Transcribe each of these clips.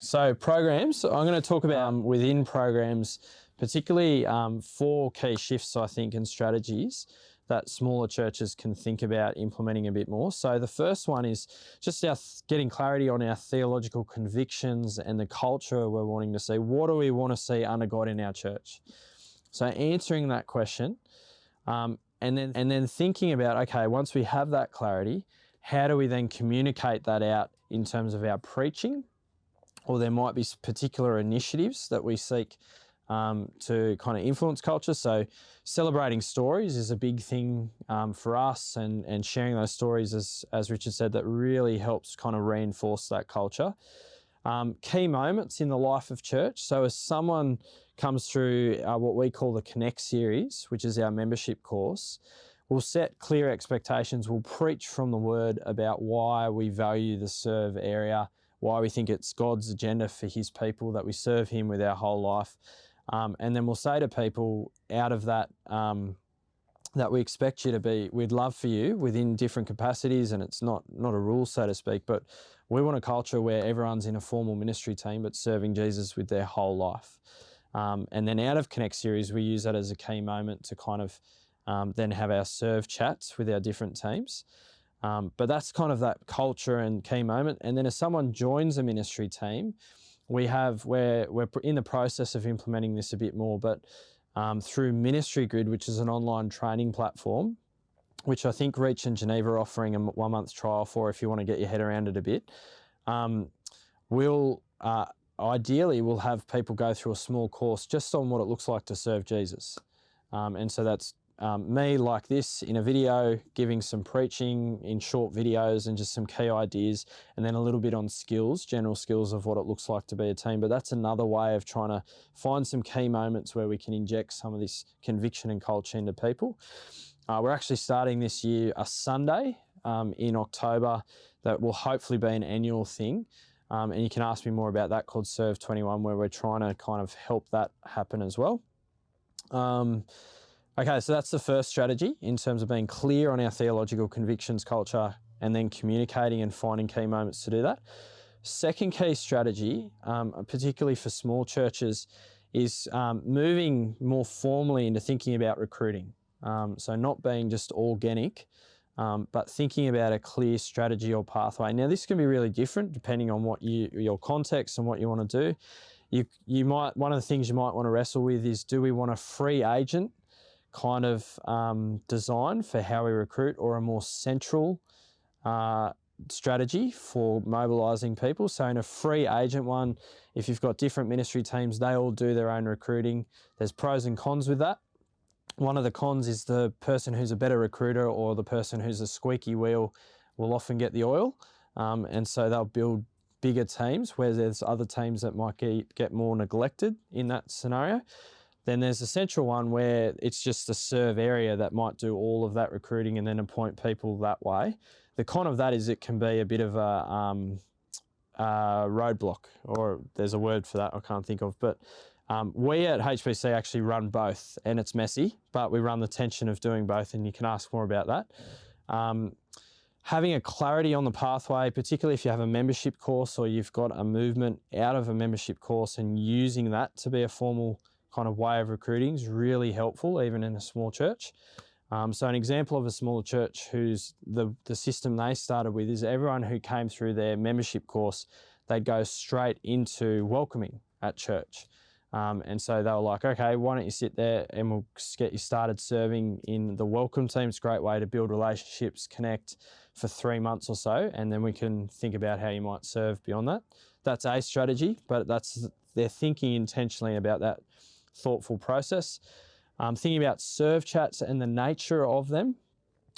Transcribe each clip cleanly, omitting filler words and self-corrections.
So programs, I'm going to talk about within programs, particularly 4 key shifts, I think, and strategies that smaller churches can think about implementing a bit more. So the first one is just getting clarity on our theological convictions and the culture we're wanting to see. What do we want to see under God in our church? So answering that question, and then thinking about, okay, once we have that clarity, how do we then communicate that out in terms of our preaching? Or there might be particular initiatives that we seek to kind of influence culture. So celebrating stories is a big thing for us, and sharing those stories, as Richard said, that really helps kind of reinforce that culture. Key moments in the life of church. So as someone comes through what we call the Connect series, which is our membership course, we'll set clear expectations. We'll preach from the Word about why we value the serve area, why we think it's God's agenda for His people, that we serve Him with our whole life. And then we'll say to people out of that, that we expect you to be, we'd love for you within different capacities, and it's not a rule, so to speak, but we want a culture where everyone's in a formal ministry team but serving Jesus with their whole life. And then out of Connect series, we use that as a key moment to kind of then have our serve chats with our different teams. But that's kind of that culture and key moment. And then as someone joins a ministry team, we're in the process of implementing this a bit more, but through Ministry Grid, which is an online training platform, which I think Reach and Geneva are offering a 1-month trial for if you want to get your head around it a bit. Ideally, we'll have people go through a small course just on what it looks like to serve Jesus. And so that's me like this in a video, giving some preaching in short videos and just some key ideas, and then a little bit on skills, general skills of what it looks like to be a team. But that's another way of trying to find some key moments where we can inject some of this conviction and culture into people. We're actually starting this year a Sunday in October that will hopefully be an annual thing. And you can ask me more about that, called Serve 21, where we're trying to kind of help that happen as well. Okay, so that's the first strategy in terms of being clear on our theological convictions, culture, and then communicating and finding key moments to do that. Second key strategy, particularly for small churches, is moving more formally into thinking about recruiting. So not being just organic, but thinking about a clear strategy or pathway. Now, this can be really different depending on what your context and what you want to do. One of the things you might want to wrestle with is, do we want a free agent kind of design for how we recruit, or a more central strategy for mobilising people? So in a free agent one, if you've got different ministry teams, they all do their own recruiting. There's pros and cons with that. One of the cons is the person who's a better recruiter, or the person who's a squeaky wheel, will often get the oil. And so they'll build bigger teams, where there's other teams that might get more neglected in that scenario. Then there's a central one where it's just a serve area that might do all of that recruiting and then appoint people that way. The con of that is it can be a bit of a roadblock, or there's a word for that I can't think of. But we at HBC actually run both, and it's messy, but we run the tension of doing both, and you can ask more about that. Having a clarity on the pathway, particularly if you have a membership course or you've got a movement out of a membership course, and using that to be a formal kind of way of recruiting is really helpful, even in a small church. So an example of a smaller church who's the system they started with is everyone who came through their membership course, they'd go straight into welcoming at church. And so they were like, okay, why don't you sit there and we'll get you started serving in the welcome team. It's a great way to build relationships, connect for 3 months or so, and then we can think about how you might serve beyond that. That's a strategy, but they're thinking intentionally about that thoughtful process. Thinking about serve chats and the nature of them,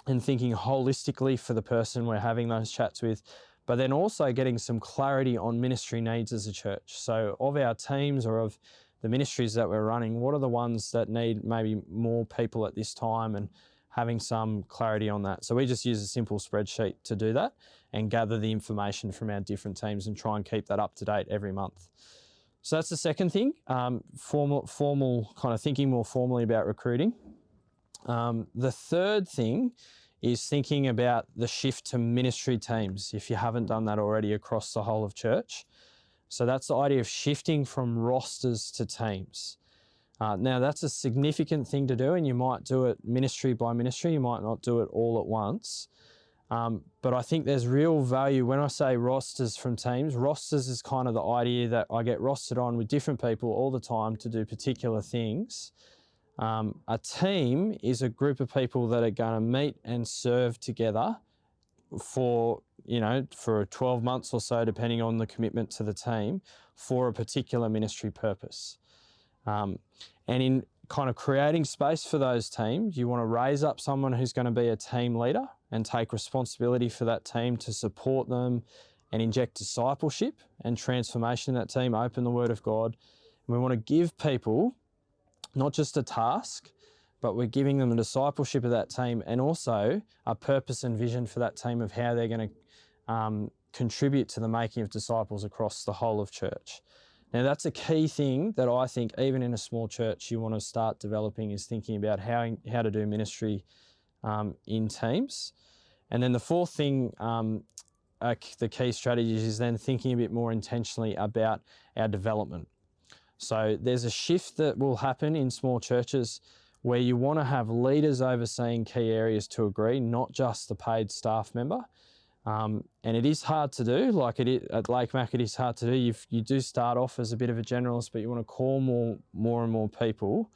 and thinking holistically for the person we're having those chats with, but then also getting some clarity on ministry needs as a church. So of our teams, or of the ministries that we're running, what are the ones that need maybe more people at this time, and having some clarity on that. So we just use a simple spreadsheet to do that and gather the information from our different teams and try and keep that up to date every month. So that's the second thing, formal kind of thinking more formally about recruiting. The third thing is thinking about the shift to ministry teams, if you haven't done that already across the whole of church. So that's the idea of shifting from rosters to teams. Now, that's a significant thing to do, and you might do it ministry by ministry. You might not do it all at once. But I think there's real value when I say rosters from teams. Rosters is kind of the idea that I get rostered on with different people all the time to do particular things. A team is a group of people that are going to meet and serve together for 12 months or so, depending on the commitment to the team, for a particular ministry purpose. And in kind of creating space for those teams, you want to raise up someone who's going to be a team leader and take responsibility for that team to support them and inject discipleship and transformation in that team, open the Word of God. And we want to give people not just a task, but we're giving them a discipleship of that team and also a purpose and vision for that team of how they're going to contribute to the making of disciples across the whole of church. Now, that's a key thing that I think even in a small church you want to start developing, is thinking about how to do ministry in teams. And then the fourth thing, the key strategies, is then thinking a bit more intentionally about our development. So there's a shift that will happen in small churches where you want to have leaders overseeing key areas to agree, not just the paid staff member. And it is hard to do, like it is at Lake Mac, it is hard to do. You do start off as a bit of a generalist, but you want to call more and more people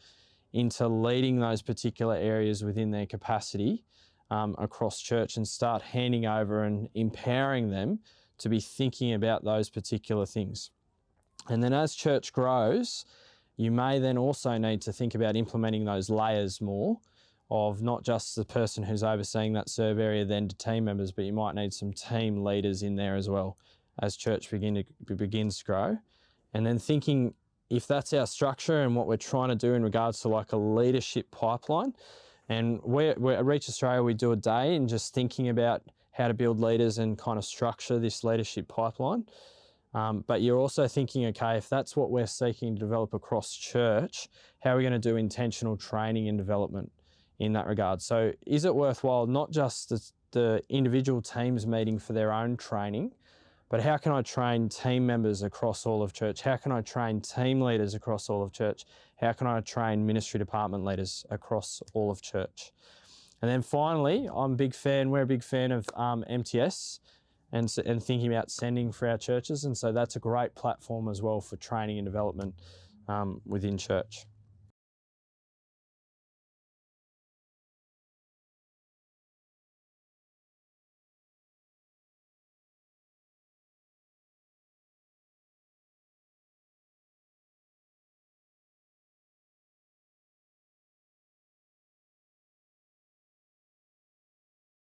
into leading those particular areas within their capacity across church, and start handing over and empowering them to be thinking about those particular things. And then as church grows, you may then also need to think about implementing those layers more, of not just the person who's overseeing that serve area then to team members, but you might need some team leaders in there as well as church begins to grow. And then thinking, if that's our structure and what we're trying to do in regards to like a leadership pipeline, and we're at Reach Australia, we do a day in just thinking about how to build leaders and kind of structure this leadership pipeline. But you're also thinking, okay, if that's what we're seeking to develop across church, how are we going to do intentional training and development in that regard? So is it worthwhile not just the individual teams meeting for their own training, but how can I train team members across all of church? How can I train team leaders across all of church? How can I train ministry department leaders across all of church? And then finally, we're a big fan of MTS and thinking about sending for our churches. And so that's a great platform as well for training and development within church.